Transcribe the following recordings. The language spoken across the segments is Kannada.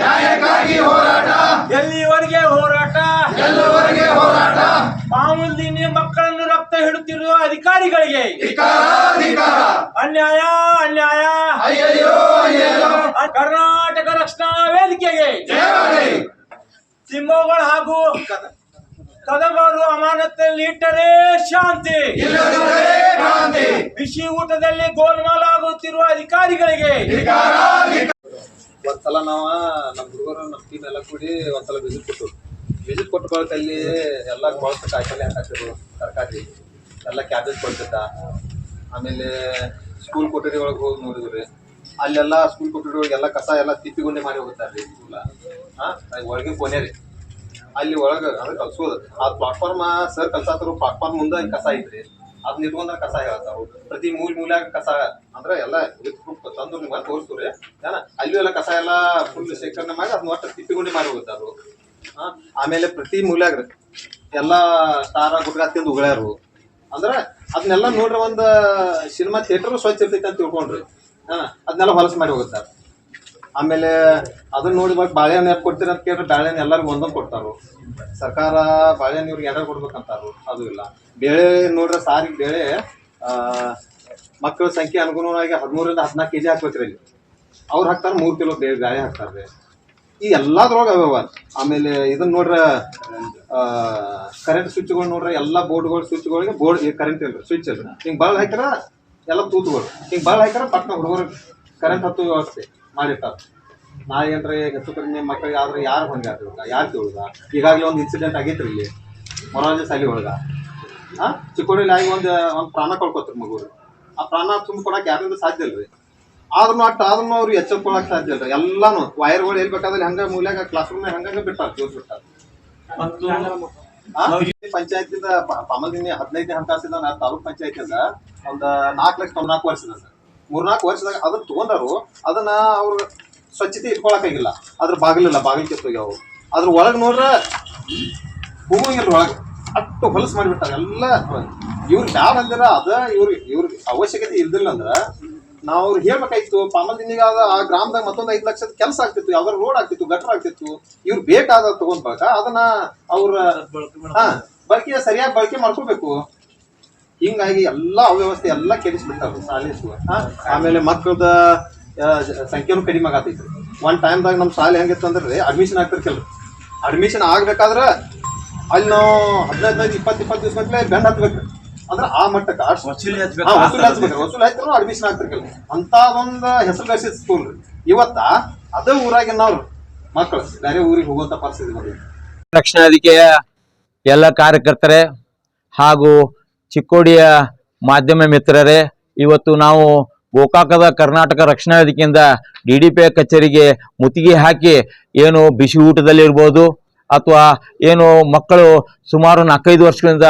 ನ್ಯಾಯಕ್ಕಾಗಿ ಹೋರಾಟ ಎಲ್ಲಿವರೆಗೆ ಹೋರಾಟ ಮಾಮೂಲಿ ಮಕ್ಕಳನ್ನು ರಕ್ತ ಹಿಡುತ್ತಿರುವ ಅಧಿಕಾರಿಗಳಿಗೆ ಅನ್ಯಾಯ ಅನ್ಯಾಯ ಕರ್ನಾಟಕ ರಕ್ಷಣಾ ವೇದಿಕೆಗೆ ತಿಮ್ಮೋಗಳು ಹಾಗೂ ಕದಮರು ಅಮಾನತಲ್ಲಿ ಇಟ್ಟರೆ ಶಾಂತಿ, ಬಿಸಿ ಊಟದಲ್ಲಿ ಗೋಲ್ಮಾಲ್ ಆಗುತ್ತಿರುವ ಅಧಿಕಾರಿಗಳಿಗೆ ಒಂದ್ಸಲ ನಾವ ನಮ್ ಹುಡುಗರು ನಮ್ ಟೀಮ್ ಎಲ್ಲ ಕೂಡಿ ಒಂದ್ಸಲ ವಿಸಿಟ್ ಕೊಟ್ಟು ಅಲ್ಲಿ ಎಲ್ಲ ಕೊಳತ ಕಾಯಿಪಲ್ಲೆ ಹಾಕಿದ್ರು, ತರಕಾರಿ ಎಲ್ಲ ಕ್ಯಾಬೇಜ್ ಕೊಡ್ತಿದ್ದ. ಆಮೇಲೆ ಸ್ಕೂಲ್ ಕೊಠಡಿ ಒಳಗೆ ಹೋಗಿ ನೋಡಿದ್ರಿ, ಅಲ್ಲೆಲ್ಲ ಸ್ಕೂಲ್ ಕೊಠಡಿ ಒಳಗೆ ಎಲ್ಲ ಕಸ ಎಲ್ಲ ತಿಪ್ಪಿಗುಂಡೆ ಮಾಡಿ ಹೋಗ್ತಾರ್ರಿ ಸ್ಕೂಲ. ಒಳಗೆ ಕೊನೆ ರೀ, ಅಲ್ಲಿ ಒಳಗೆ ಅಂದ್ರೆ ಕಲ್ಸೋದು ಆ ಪ್ಲಾಟ್ಫಾರ್ಮ್ ಸರ್ ಕಲ್ಸಾತರು ಪ್ಲಾಟ್ಫಾರ್ಮ್ ಮುಂದೆ ಕಸ ಐತ್ರಿ, ಅದನ್ನ ಇಟ್ಕೊಂಡ್ರೆ ಕಸ ಹೇಳ್ತಾವು. ಪ್ರತಿ ಮೂಲ್ಯಾಗ ಕಸ ಅಂದ್ರೆ ಎಲ್ಲ ತಂದು ನಿಮ್ಗೆ ತೋರಿಸ್ತೀವ್ರಿ ಅಲ್ಲಿ ಎಲ್ಲ ಕಸ ಎಲ್ಲ ಫುಲ್ ಶೇಖರಣೆ ಮಾಡಿ ಅದನ್ನ ಒಟ್ಟು ತಿಪ್ಪಿಗುಂಡಿ ಮಾಡಿ ಹೋಗ್ತಾರು. ಆಮೇಲೆ ಪ್ರತಿ ಮೂಲ್ಯಾಗ್ರಿ ಎಲ್ಲಾ ಸ್ಟಾರ ಗುಟ್ಕಾ ತಿಂದು ಉಗಳಾರು. ಅಂದ್ರೆ ಅದನ್ನೆಲ್ಲ ನೋಡ್ರಿ ಒಂದ್ ಸಿನಿಮಾ ಥಿಯೇಟರ್ ಸ್ವಚ್ಛ ಇರ್ತೈತಿ ಅಂತ ತಿಳ್ಕೊಂಡ್ರಿ, ಅದನ್ನೆಲ್ಲ ಹೊಲಸು ಮಾಡಿ ಹೋಗುತ್ತಾರ. ಆಮೇಲೆ ಅದನ್ನ ನೋಡಿ ಬಾಳೆಹಣ್ಣು ಯಾಕೆ ಕೊಡ್ತೀರ ಅಂತ ಕೇಳಿದ್ರೆ ಬಾಳೆಹಣ್ಣು ಎಲ್ಲರಿಗೂ ಒಂದೊಂದು ಕೊಡ್ತಾರು. ಸರ್ಕಾರ ಬಾಳೆಹಣ್ಣು ಇವ್ರಿಗೆ ಯಾರು ಕೊಡ್ಬೇಕಂತಾರು, ಅದು ಇಲ್ಲ. ಬೇಳೆ ನೋಡ್ರೆ ಸಾರಿಗೆ ಬೇಳೆ ಮಕ್ಕಳ ಸಂಖ್ಯೆ ಅನುಗುಣವಾಗಿ 13 ರಿಂದ 14 kg ಹಾಕ್ಬೇಕ್ರಿ. ಇಲ್ಲಿ ಅವ್ರು ಹಾಕ್ತಾರೆ 3 kg ಬೇಳೆ ಹಾಕ್ತಾರೆ. ಈ ಎಲ್ಲದ್ರೊಳಗೆ ಅವ್ಯವ. ಆಮೇಲೆ ಇದನ್ನ ನೋಡ್ರ ಕರೆಂಟ್ ಸ್ವಿಚ್ಗಳು ನೋಡ್ರೆ ಎಲ್ಲ ಬೋರ್ಡ್ಗಳು ಸ್ವಿಚ್ಗಳಿಗೆ ಬೋರ್ಡ್ ಕರೆಂಟ್ ಇಲ್ರಿ, ಸ್ವಿಚ್ ಇಲ್ರಿ. ಹಿಂಗೆ ಬಳ್ಳ ಹಾಕಿರ ಎಲ್ಲ ತೂತುಗಳು, ಹಿಂಗೆ ಬಳ್ಳ ಹಾಕಿರ ಪಟ್ನ ಹುಡುಗರು ಕರೆಂಟ್ ಹತ್ತು ವ್ಯವಸ್ಥೆ ಮಾಡಿರ್ತಾರೆ. ನಾಳೆ ಏನ್ರಿ ಹೆಚ್ಚು ಕಡಿಮೆ ಮಕ್ಕಳಿಗೆ ಆದ್ರೆ ಯಾರು ಹೊಂಗೆ ಆಗ್ತಿರ್ಗ, ಯಾರು ಕೇಳುದ. ಈಗಾಗಲೇ ಒಂದು ಇನ್ಸಿಡೆಂಟ್ ಆಗೈತ್ರಿ ಇಲ್ಲಿ ಮೊರಾರ್ಜಿ ಶಾಲೆ ಒಳಗ. ಚಿಕ್ಕೋಡಿಲಿ ಆಗಿ ಒಂದು ಪ್ರಾಣ ಕಳ್ಕೊತ್ರಿ ಮಗುರು. ಆ ಪ್ರಾಣ ತುಂಬಿಕೊಡಕ್ಕೆ ಯಾರಿಂದ ಸಾಧ್ಯ ಇಲ್ರಿ. ಆದ್ರೂ ಅದನ್ನು ಅವ್ರು ಎಚ್ಚರಿಕೊಳಕ್ ಸಾಧ್ಯ ಇಲ್ರಿ. ಎಲ್ಲಾನು ವೈರ್ಗಳು ಎಲ್ಲಿ ಬೇಕಾದ್ರೆ ಹಂಗ ಮೂಲ್ಯಾಗ ಕ್ಲಾಸ್ ರೂಮ್ ಹಂಗ ಬಿಟ್ಟಾರ, ಜೋರ್ ಬಿಟ್ಟಾರ. ಪಂಚಾಯತಿಂದ ಪಾಮಲ್ದಿನಿ 15ನೇ ಹಂತದಿಂದ ತಾಲೂಕ್ ಪಂಚಾಯತಿಂದ ಒಂದು 4,94 ವರ್ಷದ 3-4 ವರ್ಷದಾಗ ಅದನ್ನ ತಗೊಂಡಾರು. ಅದನ್ನ ಅವ್ರು ಸ್ವಚ್ಛತೆ ಇಟ್ಕೊಳಕಾಗಿಲ್ಲ, ಅದ್ರ ಬಾಗಿಲಿಲ್ಲ, ಬಾಗಿಲು ಕಿತ್ತೋಗ್ಯಾವು. ಅದ್ರ ಒಳಗೆ ನೋಡ್ರೆ ಹೋಗಂಗಿಲ್ಲ, ಒಳಗೆ ಅಷ್ಟು ಹೊಲಸು ಮಾಡಿಬಿಟ್ಟಾರ ಎಲ್ಲ. ಇವ್ರಿಗೆ ಯಾವ ಅಂದಿರ ಅದ ಇವ್ರಿಗೆ ಅವಶ್ಯಕತೆ ಇಲ್ದಿಲ್ಲ ಅಂದ್ರೆ ನಾವು ಅವ್ರಿಗೆ ಹೇಳ್ಬೇಕಾಯ್ತು. ಪಾಮಲ್ದಿನಿಗೆ ಆ ಗ್ರಾಮದಾಗ ಮತ್ತೊಂದು 5 ಲಕ್ಷದ ಕೆಲಸ ಆಗ್ತಿತ್ತು, ಯಾವ್ದಾರು ರೋಡ್ ಆಗ್ತಿತ್ತು, ಗಟ್ರ ಆಗ್ತಿತ್ತು. ಇವ್ರು ಬೇಕಾದ ತಗೊಂಡ್ಬಾಗ ಅದನ್ನ ಅವ್ರ ಬಳಕೆ ಸರಿಯಾಗಿ ಬಳಕೆ ಮಾಡ್ಕೋಬೇಕು. ಹಿಂಗಾಗಿ ಎಲ್ಲಾ ಅವ್ಯವಸ್ಥೆ ಎಲ್ಲ ಕೆಡಿಸ್ಬಿಟ್ಟಾರ ಶಾಲೆ. ಆಮೇಲೆ ಮಕ್ಕಳದ ಸಂಖ್ಯೆನೂ ಕಡಿಮೆ ಆಗತೈತ್ರಿ. ಒಂದ್ ಟೈಮ್ದಾಗ ನಮ್ಮ ಶಾಲೆ ಹೆಂಗಿತ್ತು ಅಂದ್ರೆ ಅಡ್ಮಿಷನ್ ಆಗ್ತಿರ್ಕಲ್ರಿ. ಅಡ್ಮಿಷನ್ ಆಗ್ಬೇಕಾದ್ರೆ ಅಲ್ಲಿ ನಾವು 15-20 ದಿವಸ ಮಕ್ಕಳೇ ಬೆಂಡ್ ಹತ್ಬೇಕ್ರಿ. ಅಂದ್ರೆ ಆ ಮಟ್ಟಕ್ಕೆ ವಸೂಲಿ ಹಚ್ಚಿದ್ರು ಅಡ್ಮಿಷನ್ ಆಗ್ತಿರ್ಕಲ್ರಿ. ಅಂತ ಒಂದು ಹೆಸರು ಗಳಿಸಿದ ಸ್ಕೂಲ್ ರೀ. ಇವತ್ತ ಅದೇ ಊರಾಗಿನವ್ರು ಮಕ್ಕಳು ಬೇರೆ ಊರಿಗೆ ಹೋಗುವಂತ ಪರಿಸ್ಥಿತಿ ಬಂದಿದೆ. ರಕ್ಷಣಾ ವೇದಿಕೆಯ ಎಲ್ಲ ಕಾರ್ಯಕರ್ತರೇ ಹಾಗೂ ಚಿಕ್ಕೋಡಿಯ ಮಾಧ್ಯಮ ಮಿತ್ರರೇ, ಇವತ್ತು ನಾವು ಗೋಕಾಕದ ಕರ್ನಾಟಕ ರಕ್ಷಣಾ ವೇದಿಕೆಯಿಂದ DDPI ಕಚೇರಿಗೆ ಮುತ್ತಿಗೆ ಹಾಕಿ ಏನು ಬಿಸಿ ಊಟದಲ್ಲಿರ್ಬೋದು ಅಥವಾ ಏನು ಮಕ್ಕಳು ಸುಮಾರು 4-5 ವರ್ಷಗಳಿಂದ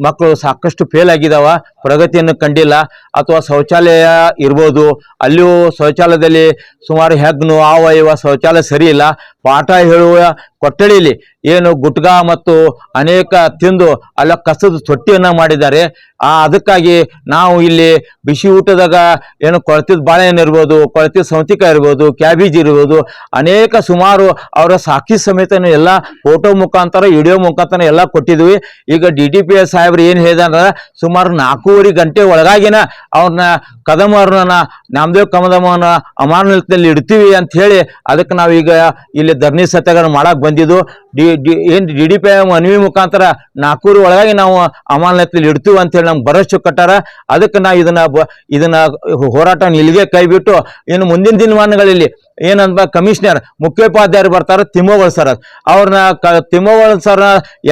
ಮಕ್ಕಳು ಸಾಕಷ್ಟು ಫೇಲ್ ಆಗಿದಾವ, ಪ್ರಗತಿಯನ್ನು ಕಂಡಿಲ್ಲ, ಅಥವಾ ಶೌಚಾಲಯ ಇರ್ಬೋದು, ಅಲ್ಲಿಯೂ ಶೌಚಾಲಯದಲ್ಲಿ ಸುಮಾರು ಹೆಗ್ನು ಆವ ಶೌಚಾಲಯ ಸರಿ ಇಲ್ಲ. ಪಾಠ ಹೇಳುವ ಕೊಠಡಿಯಲ್ಲಿ ಏನು ಗುಟ್ಕಾ ಮತ್ತು ಅನೇಕ ತಿಂದು ಅಲ್ಲ ಕಸದ ತೊಟ್ಟಿಯನ್ನು ಮಾಡಿದ್ದಾರೆ. ಅದಕ್ಕಾಗಿ ನಾವು ಇಲ್ಲಿ ಬಿಸಿ ಊಟದಾಗ ಏನು ಕೊಳತಿದ ಬಾಳೆಹಣ್ಣು ಇರ್ಬೋದು, ಕೊಳತಿದ ಸೌತಿಕಾಯಿ ಇರ್ಬೋದು, ಕ್ಯಾಬೇಜ್ ಇರ್ಬೋದು, ಅನೇಕ ಸುಮಾರು ಅವರ ಸಾಕ್ಷಿ ಸಮೇತನು ಎಲ್ಲ ಫೋಟೋ ಮುಖಾಂತರ ವಿಡಿಯೋ ಮುಖಾಂತರ ಎಲ್ಲ ಕೊಟ್ಟಿದ್ವಿ. ಈಗ DDPI ಸಾಹೇಬ್ರು ಏನು ಹೇಳಿದ್ರೆ ಸುಮಾರು 4:30 ಗಂಟೆ ಒಳಗಾಗಿನ ಅವ್ರನ್ನ ಕದಮವ್ರನ್ನ ನಾಮದೇವ್ ಕಮದಮ್ಮನ ಅಮಾನತಲ್ಲಿ ಇಡ್ತೀವಿ ಅಂತ ಹೇಳಿ ಅದಕ್ಕೆ ನಾವೀಗ ಇಲ್ಲಿ ಧರಣಿ ಸತ್ಯಾಗ್ರಹ ಮಾಡಕ್ ಬಂದಿದ್ದು. ಏನು DDPI ಮನವಿ ಮುಖಾಂತರ 4:00 ಒಳಗಾಗಿ ನಾವು ಅಮಾನತಲ್ಲಿ ಇಡ್ತೀವಿ ಅಂತ ಹೇಳಿ ನಮ್ಗೆ ಭರವಸೆ ಕೊಟ್ಟಾರ. ಅದಕ್ಕೆ ನಾವು ಇದನ್ನ ಹೋರಾಟ ಇಲ್ಲಿಗೆ ಕೈ ಬಿಟ್ಟು ಇನ್ನು ಮುಂದಿನ ದಿನಮಾನಗಳಲ್ಲಿ ಏನಂತ ಕಮಿಷನರ್ ಮುಖ್ಯೋಪಾಧ್ಯಾಯರು ಬರ್ತಾರೆ ತಿಮ್ಮೋಗಳು ಸರ್, ಅವ್ರನ್ನ ತಿಮ್ಮೋಗಳು ಸರ್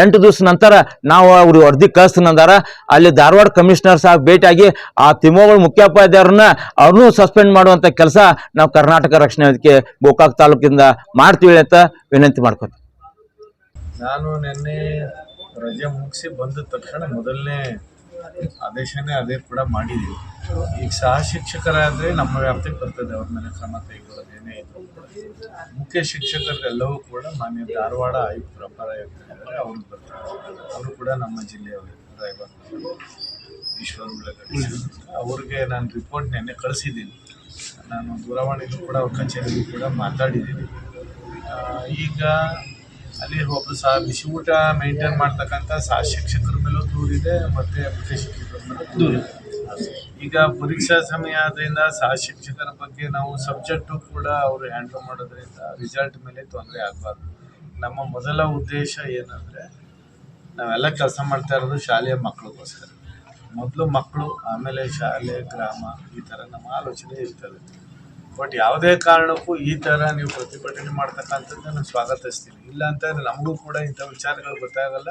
8 ದಿವಸ ನಂತರ ನಾವು ಅವ್ರಿಗೆ ವರದಿ ಕಳಿಸ್ತೀನಂದಾರ. ಅಲ್ಲಿ ಧಾರವಾಡ ಕಮಿಷನರ್ ಸಾಹೇಬ್ ಭೇಟಿಯಾಗಿ ಆ ತಿಮ್ಮೋಗಳು ಮುಖ್ಯೋಪಾಧ್ಯಾಯರನ್ನ ಅವ್ರನ್ನೂ ಸಸ್ಪೆಂಡ್ ಮಾಡುವಂತ ಕೆಲಸ ನಾವು ಕರ್ನಾಟಕ ರಕ್ಷಣಾ ವೇದಿಕೆ ಗೋಕಾಕ್ ತಾಲೂಕಿಂದ ಮಾಡ್ತೀವಿ ಅಂತ ವಿನಂತಿ ಮಾಡ್ಕೊತೀವಿ. ನಾನು ನಿನ್ನೆ ರಜೆ ಮುಗಿಸಿ ಬಂದ ತಕ್ಷಣ ಮೊದಲನೇ ಆದೇಶನೇ ಅದೇ ಕೂಡ ಮಾಡಿದ್ದೀವಿ. ಈಗ ಸಹ ಶಿಕ್ಷಕರಾದರೆ ನಮ್ಮ ವ್ಯಾಪ್ತಿಗೆ ಬರ್ತದೆ, ಅವ್ರ ಮೇಲೆ ಕ್ರಮ ಕೈಗೊಳ್ಳೋದೇನೇ ಇದ್ರು. ಮುಖ್ಯ ಶಿಕ್ಷಕರಿಗೆಲ್ಲವೂ ಕೂಡ ಮಾನ್ಯ ಧಾರವಾಡ ಆಯುಕ್ತರು ಅಪರ ಆಯುಕ್ತರಿದ್ದಾರೆ, ಅವರು ಬರ್ತಾರೆ. ಅವರು ಕೂಡ ನಮ್ಮ ಜಿಲ್ಲೆಯವರು. ಈಶ್ವರ್ ಉಳ್ಳಾಗಡ್ಡಿ ಅವ್ರಿಗೆ ನಾನು ರಿಪೋರ್ಟ್ ನೆನ್ನೆ ಕಳಿಸಿದ್ದೀನಿ. ನಾನು ದೂರವಾಣಿಗೂ ಕೂಡ ಅವ್ರ ಕಚೇರಿಗೂ ಕೂಡ ಮಾತಾಡಿದ್ದೀನಿ. ಈಗ ಅಲ್ಲಿ ಒಬ್ಬರು ಬಿಸಿ ಊಟ ಮೇಂಟೈನ್ ಮಾಡ್ತಕ್ಕಂಥ ಶಿಕ್ಷಕರ ಮೇಲೂ ದೂರಿದೆ ಮತ್ತು ಮುಖ್ಯ ಶಿಕ್ಷಕರ ಮೇಲೂ ದೂರಿದೆ. ಈಗ ಪರೀಕ್ಷಾ ಸಮಯ ಆದ್ರಿಂದ ಶಿಕ್ಷಕರ ಬಗ್ಗೆ ನಾವು ಸಬ್ಜೆಕ್ಟು ಕೂಡ ಅವರು ಹ್ಯಾಂಡಲ್ ಮಾಡೋದ್ರಿಂದ ರಿಸಲ್ಟ್ ಮೇಲೆ ತೊಂದರೆ ಆಗಬಾರ್ದು. ನಮ್ಮ ಮೊದಲ ಉದ್ದೇಶ ಏನಂದರೆ ನಾವೆಲ್ಲ ಕೆಲಸ ಮಾಡ್ತಾ ಇರೋದು ಶಾಲೆಯ ಮಕ್ಕಳಿಗೋಸ್ಕರ. ಮೊದಲು ಮಕ್ಕಳು, ಆಮೇಲೆ ಶಾಲೆ, ಗ್ರಾಮ, ಈ ಥರ ನಮ್ಮ ಆಲೋಚನೆ ಇರ್ತದೆ. ಬಟ್ ಯಾವುದೇ ಕಾರಣಕ್ಕೂ ಈ ಥರ ನೀವು ಪ್ರತಿಭಟನೆ ಮಾಡ್ತಕ್ಕಂಥದ್ದು ನಾನು ಸ್ವಾಗತಿಸ್ತೀನಿ. ಇಲ್ಲ ಅಂತಂದರೆ ನಮಗೂ ಕೂಡ ಇಂಥ ವಿಚಾರಗಳು ಗೊತ್ತಾಗಲ್ಲ.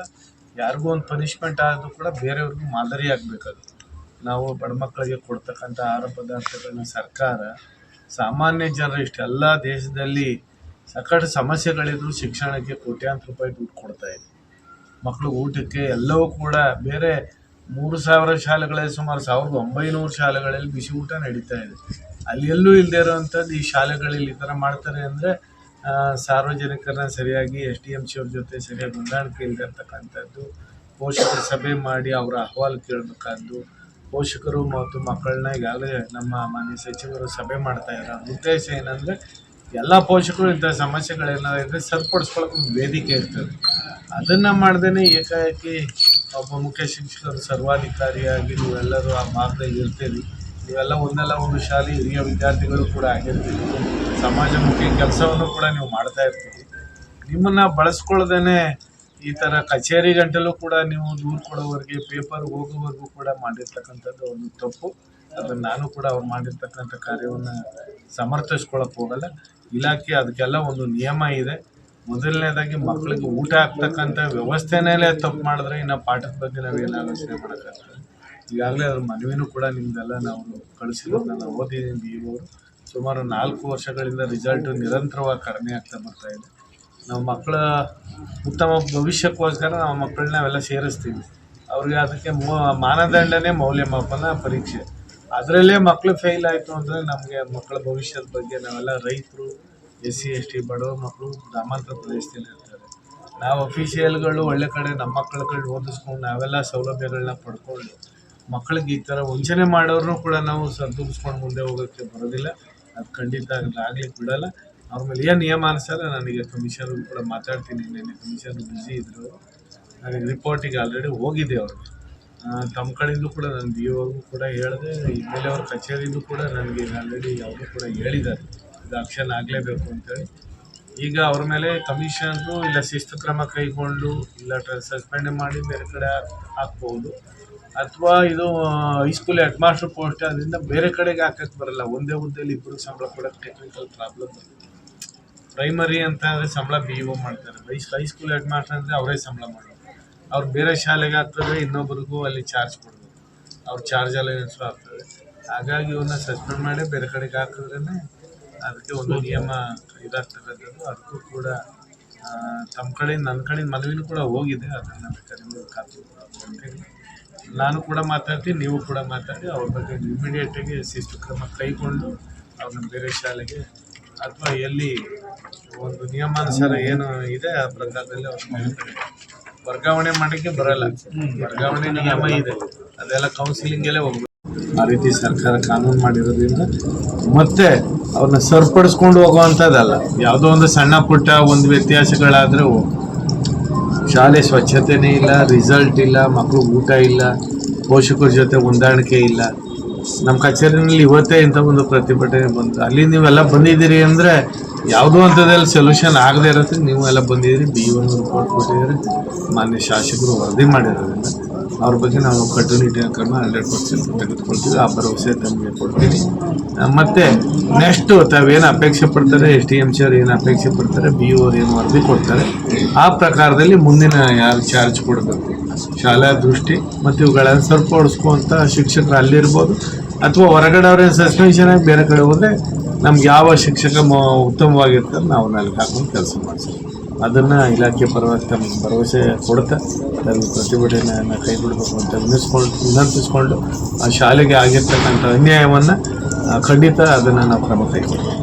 ಯಾರಿಗೂ ಒಂದು ಪನಿಷ್ಮೆಂಟ್ ಆದರೂ ಕೂಡ ಬೇರೆಯವ್ರಿಗೂ ಮಾದರಿ ಆಗಬೇಕದು. ನಾವು ಬಡ ಮಕ್ಕಳಿಗೆ ಕೊಡ್ತಕ್ಕಂಥ ಆಹಾರ ಪದಾರ್ಥಗಳನ್ನ ಸರ್ಕಾರ ಸಾಮಾನ್ಯ ಜನರು ಇಷ್ಟೆಲ್ಲ ದೇಶದಲ್ಲಿ ಸಾಕಷ್ಟು ಸಮಸ್ಯೆಗಳಿದ್ರು ಶಿಕ್ಷಣಕ್ಕೆ ಕೋಟ್ಯಾಂತರ ರೂಪಾಯಿ ದುಡ್ಡು ಕೊಡ್ತಾ ಇದೆ. ಮಕ್ಕಳು ಊಟಕ್ಕೆ ಎಲ್ಲವೂ ಕೂಡ ಬೇರೆ 3,000 ಶಾಲೆಗಳಲ್ಲಿ ಸುಮಾರು 1,900 ಶಾಲೆಗಳಲ್ಲಿ ಬಿಸಿ ಊಟ ನಡೀತಾ ಇದೆ. ಅಲ್ಲಿ ಎಲ್ಲೂ ಇಲ್ಲದೆ ಇರೋವಂಥದ್ದು ಈ ಶಾಲೆಗಳಲ್ಲಿ ಈ ಥರ ಮಾಡ್ತಾರೆ ಅಂದರೆ ಸಾರ್ವಜನಿಕರನ್ನ ಸರಿಯಾಗಿ SDMC ಅವ್ರ ಜೊತೆ ಸರಿಯಾಗಿ ಹೊಂದಾಣಿಕೆ ಇಲ್ಲದೆ ಇರ್ತಕ್ಕಂಥದ್ದು, ಪೋಷಕರ ಸಭೆ ಮಾಡಿ ಅವರ ಅಹವಾಲು ಕೇಳಬೇಕಾದ್ದು, ಪೋಷಕರು ಮತ್ತು ಮಕ್ಕಳನ್ನ ಈಗಾಗಲೇ ನಮ್ಮ ಮಾನ್ಯ ಸಚಿವರು ಸಭೆ ಮಾಡ್ತಾ ಇರೋ ಉದ್ದೇಶ ಏನಂದರೆ ಎಲ್ಲ ಪೋಷಕರು ಇಂಥ ಸಮಸ್ಯೆಗಳೇನಾದ್ರೆ ಸರಿಪಡಿಸ್ಕೊಳ್ಳೋಕೆ ಒಂದು ವೇದಿಕೆ ಇರ್ತದೆ. ಅದನ್ನು ಮಾಡ್ದೇ ಏಕಾಏಕಿ ಒಬ್ಬ ಮುಖ್ಯ ಶಿಕ್ಷಕರು ಸರ್ವಾಧಿಕಾರಿಯಾಗಿ ನೀವೆಲ್ಲರೂ ಆ ಭಾಗದಲ್ಲಿ ಇರ್ತೀರಿ. ನೀವೆಲ್ಲ ಒಂದಲ್ಲ ಒಂದು ಶಾಲೆ ಹಿರಿಯ ವಿದ್ಯಾರ್ಥಿಗಳು ಕೂಡ ಆಗಿರ್ತೀರಿ. ಸಮಾಜಮುಖಿ ಕೆಲಸವನ್ನು ಕೂಡ ನೀವು ಮಾಡ್ತಾ ಇರ್ತೀರಿ. ನಿಮ್ಮನ್ನು ಬಳಸ್ಕೊಳ್ದೇ ಈ ಥರ ಕಚೇರಿ ಗಂಟಲೂ ಕೂಡ ನೀವು ದೂರು ಕೊಡೋವರೆಗೆ, ಪೇಪರ್ ಹೋಗೋವರೆಗೂ ಕೂಡ ಮಾಡಿರ್ತಕ್ಕಂಥದ್ದು ಒಂದು ತಪ್ಪು. ಅದನ್ನು ನಾನು ಕೂಡ ಅವ್ರು ಮಾಡಿರ್ತಕ್ಕಂಥ ಕಾರ್ಯವನ್ನು ಸಮರ್ಥಿಸ್ಕೊಳಕ್ಕೆ ಹೋಗಲ್ಲ. ಇಲಾಖೆ ಅದಕ್ಕೆಲ್ಲ ಒಂದು ನಿಯಮ ಇದೆ. ಮೊದಲನೇದಾಗಿ ಮಕ್ಕಳಿಗೆ ಊಟ ಹಾಕ್ತಕ್ಕಂಥ ವ್ಯವಸ್ಥೆನೇ ತಪ್ಪು ಮಾಡಿದ್ರೆ ಇನ್ನು ಪಾಠದ ಬಗ್ಗೆ ನಾವೇನು ಆಲೋಚನೆ ಮಾಡೋಕ್ಕಾಗ್ತದೆ. ಈಗಾಗಲೇ ಅದ್ರ ಮನವಿನೂ ಕೂಡ ನಿಮ್ಮದೆಲ್ಲ ನಾವು ಕಳಿಸಿರೋದನ್ನ ನಾವು ಓದಿದ್ದೀನಿ. BO ಸುಮಾರು 4 ವರ್ಷಗಳಿಂದ ರಿಸಲ್ಟು ನಿರಂತರವಾಗಿ ಕಡಿಮೆ ಆಗ್ತಾ ಬರ್ತಾ ಇದೆ. ನಾವು ಮಕ್ಕಳ ಉತ್ತಮ ಭವಿಷ್ಯಕ್ಕೋಸ್ಕರ ನಾವು ಮಕ್ಕಳನ್ನ ನಾವೆಲ್ಲ ಸೇರಿಸ್ತೀವಿ. ಅವ್ರಿಗೆ ಅದಕ್ಕೆ ಮಾನದಂಡನೇ ಮೌಲ್ಯಮಾಪನ ಪರೀಕ್ಷೆ. ಅದರಲ್ಲೇ ಮಕ್ಕಳು ಫೇಲ್ ಆಯಿತು ಅಂದರೆ ನಮಗೆ ಮಕ್ಕಳ ಭವಿಷ್ಯದ ಬಗ್ಗೆ ನಾವೆಲ್ಲ ರೈತರು, SC ST ಬಡವ ಮಕ್ಕಳು ಗ್ರಾಮಾಂತರ ಪ್ರದೇಶದಲ್ಲಿ ಇರ್ತಾರೆ. ನಾವು ಅಫಿಷಿಯಲ್ಗಳು ಒಳ್ಳೆ ಕಡೆ ನಮ್ಮ ಮಕ್ಕಳುಗಳು ಓದಿಸ್ಕೊಂಡು ನಾವೆಲ್ಲ ಸೌಲಭ್ಯಗಳನ್ನ ಪಡ್ಕೊಂಡು ಮಕ್ಕಳಿಗೆ ಈ ಥರ ವಂಚನೆ ಮಾಡೋರನ್ನೂ ಕೂಡ ನಾವು ಸರಿದೂಗಿಸ್ಕೊಂಡು ಮುಂದೆ ಹೋಗೋಕ್ಕೆ ಬರೋದಿಲ್ಲ. ಅದು ಖಂಡಿತ ಆಗ್ಲಿಕ್ಕೆ ಬಿಡೋಲ್ಲ. ಅವ್ರ ಮೇಲೆ ಏನು ನಿಯಮಾನುಸಾರ ನನಗೆ ಕಮಿಷನರ್ ಕೂಡ ಮಾತಾಡ್ತೀನಿ. ನೆನ್ನೆ ಕಮಿಷನರ್ ಬ್ಯುಸಿ ಇದ್ದರು. ನನಗೆ ರಿಪೋರ್ಟಿಗೆ ಆಲ್ರೆಡಿ ಹೋಗಿದೆ ಅವ್ರಿಗೆ. ತಮ್ಮ ಕಡೆಯಿಂದ ಕೂಡ ನಾನು BO ಕೂಡ ಹೇಳಿದೆ. ಇಮೇಲೆ ಅವ್ರ ಕಚೇರಿಯಿಂದ ಕೂಡ ನನಗೆ ಆಲ್ರೆಡಿ ಅವರು ಕೂಡ ಹೇಳಿದ್ದಾರೆ ಇದು ಆಕ್ಷನ್ ಆಗಲೇಬೇಕು ಅಂತೇಳಿ. ಈಗ ಅವ್ರ ಮೇಲೆ ಕಮಿಷನರು ಇಲ್ಲ ಶಿಸ್ತು ಕ್ರಮ ಕೈಗೊಂಡು ಇಲ್ಲ ಸಸ್ಪೆಂಡ್ ಮಾಡಿ ಬೇರೆ ಕಡೆ ಹಾಕ್ಬೋದು, ಅಥವಾ ಇದು ಹೈಸ್ಕೂಲ್ ಹೆಡ್ ಮಾಸ್ಟರ್ ಪೋಸ್ಟ್ ಅದರಿಂದ ಬೇರೆ ಕಡೆಗೆ ಹಾಕಕ್ಕೆ ಬರಲ್ಲ. ಒಂದೇ ಹುದ್ದೆಯಲ್ಲಿ ಇಬ್ಬರು ಸಂಬಳ ಕೊಡೋಕ್ಕೆ ಟೆಕ್ನಿಕಲ್ ಪ್ರಾಬ್ಲಮ್ ಬರುತ್ತೆ. ಪ್ರೈಮರಿ ಅಂತ ಅಂದರೆ ಸಂಬಳ BO ಮಾಡ್ತಾರೆ. ಹೈಸ್ಕೂಲ್ ಹೆಡ್ ಮಾಸ್ಟರ್ ಅಂದರೆ ಅವರೇ ಸಂಬಳ ಮಾಡೋದು. ಅವ್ರು ಬೇರೆ ಶಾಲೆಗೆ ಹಾಕಿದ್ರೆ ಇನ್ನೊಬ್ರಿಗೂ ಅಲ್ಲಿ ಚಾರ್ಜ್ ಕೊಡಬೇಕು. ಅವ್ರ ಚಾರ್ಜ್ ಎಲ್ಲ ಎನ್ಸೋ ಆಗ್ತದೆ. ಹಾಗಾಗಿ ಇವನ್ನ ಸಸ್ಪೆಂಡ್ ಮಾಡಿ ಬೇರೆ ಕಡೆಗೆ ಹಾಕಿದ್ರೇ ಅದಕ್ಕೆ ಒಂದು ನಿಯಮ ಇದಾಗ್ತಕ್ಕಂಥದ್ದು. ಅದಕ್ಕೂ ಕೂಡ ತಮ್ಮ ಕಡೆಯಿಂದ ನನ್ನ ಕಡೆಯಿಂದ ಮನವಿನೂ ಕೂಡ ಹೋಗಿದೆ. ಅದನ್ನು ಬೇಕಾದ್ರೆ ಖಾತೆ ನಾನು ಕೂಡ ಮಾತಾಡ್ತೀನಿ, ನೀವು ಕೂಡ ಮಾತಾಡಿ ಅವ್ರ ಬಗ್ಗೆ ಇಮಿಡಿಯೇಟಾಗಿ ಶಿಸ್ತು ಕ್ರಮ ಕೈಗೊಂಡು ಅವ್ರನ್ನ ಬೇರೆ ಶಾಲೆಗೆ ಅಥವಾ ಎಲ್ಲಿ ಒಂದು ನಿಯಮಾನುಸಾರ ಏನು ಇದೆ ಆ ಪ್ರಕಾರದಲ್ಲಿ ಅವ್ರನ್ನ ವರ್ಗಾವಣೆ ಮಾಡೋಕ್ಕೆ ಬರಲ್ಲ. ವರ್ಗಾವಣೆ ನಿಯಮ ಇದೆ, ಅದೆಲ್ಲ ಕೌನ್ಸಿಲಿಂಗಲ್ಲೇ ಹೋಗ್ಬೇಕು. ಆ ರೀತಿ ಸರ್ಕಾರ ಕಾನೂನು ಮಾಡಿರೋದ್ರಿಂದ ಮತ್ತೆ ಅವ್ರನ್ನ ಸರಿಪಡಿಸ್ಕೊಂಡು ಹೋಗುವಂಥದ್ದಲ್ಲ. ಯಾವುದೋ ಒಂದು ಸಣ್ಣ ಪುಟ್ಟ ಒಂದು ವ್ಯತ್ಯಾಸಗಳಾದರೆ ಶಾಲೆ ಸ್ವಚ್ಛತೆನೇ ಇಲ್ಲ, ರಿಸಲ್ಟ್ ಇಲ್ಲ, ಮಕ್ಕಳು ಊಟ ಇಲ್ಲ, ಪೋಷಕರ ಜೊತೆ ಹೊಂದಾಣಿಕೆ ಇಲ್ಲ. ನಮ್ಮ ಕಚೇರಿನಲ್ಲಿ ಇವತ್ತೇ ಇಂಥ ಒಂದು ಪ್ರತಿಭಟನೆ ಬಂತು. ಅಲ್ಲಿ ನೀವೆಲ್ಲ ಬಂದಿದ್ದೀರಿ ಅಂದರೆ ಯಾವುದೋ ಅಂಥದ್ದಲ್ಲಿ ಸೊಲ್ಯೂಷನ್ ಆಗದೆ ಇರುತ್ತೆ. ನೀವು ಎಲ್ಲ ಬಂದಿದ್ದೀರಿ, BO ರಿಪೋರ್ಟ್ ಕೊಟ್ಟಿದ್ದೀರಿ, ಮಾನ್ಯ ಶಾಸಕರು ವರದಿ ಮಾಡಿರೋದ್ರಿಂದ ಅವ್ರ ಬಗ್ಗೆ ನಾವು ಕಟ್ಟುನಿಟ್ಟಿನ ಕ್ರಮ 100% ತೆಗೆದುಕೊಳ್ತೀವಿ. ಆ ಭರವಸೆ ತಮಗೆ ಕೊಡ್ತೀನಿ. ಮತ್ತು ನೆಕ್ಸ್ಟು ತಾವೇನು ಅಪೇಕ್ಷೆ ಪಡ್ತಾರೆ, SDMC ಅವ್ರು ಏನು ಅಪೇಕ್ಷೆ ಪಡ್ತಾರೆ, BO ಅವ್ರು ಏನು ವರದಿ ಕೊಡ್ತಾರೆ, ಆ ಪ್ರಕಾರದಲ್ಲಿ ಮುಂದಿನ ಯಾರು ಚಾರ್ಜ್ ಕೊಡಬೇಕು ಶಾಲಾ ದೃಷ್ಟಿ ಮತ್ತು ಇವುಗಳನ್ನು ಸರಿಪಡಿಸ್ಕೊಂತ ಶಿಕ್ಷಕರು ಅಲ್ಲಿರ್ಬೋದು, ಅಥವಾ ಹೊರಗಡೆ ಅವ್ರೇನು ಸಸ್ಪೆನ್ಷನ್ ಆಗಿ ಬೇರೆ ಕಡೆ ಹೋದರೆ ನಮ್ಗೆ ಯಾವ ಶಿಕ್ಷಕ ಉತ್ತಮವಾಗಿರ್ತಾರೆ ನಾವು ಅಲ್ಲಿಗೆ ಹಾಕೊಂಡು ಕೆಲಸ ಮಾಡ್ತೀವಿ. ಅದನ್ನು ಇಲಾಖೆ ಪರವಾಗಿ ತಮಗೆ ಭರವಸೆ ಕೊಡ್ತಾ ತಮಗೆ ಪ್ರತಿಭಟನೆಯನ್ನು ಕೈ ಬಿಡಬೇಕು ಅಂತ ವಿನಂತಿಸ್ಕೊಂಡು ಆ ಶಾಲೆಗೆ ಆಗಿರ್ತಕ್ಕಂಥ ಅನ್ಯಾಯವನ್ನು ಖಂಡಿತ ಅದನ್ನು ನಾವು ಕ್ರಮ ಕೈಗೊಳ್ತೀವಿ.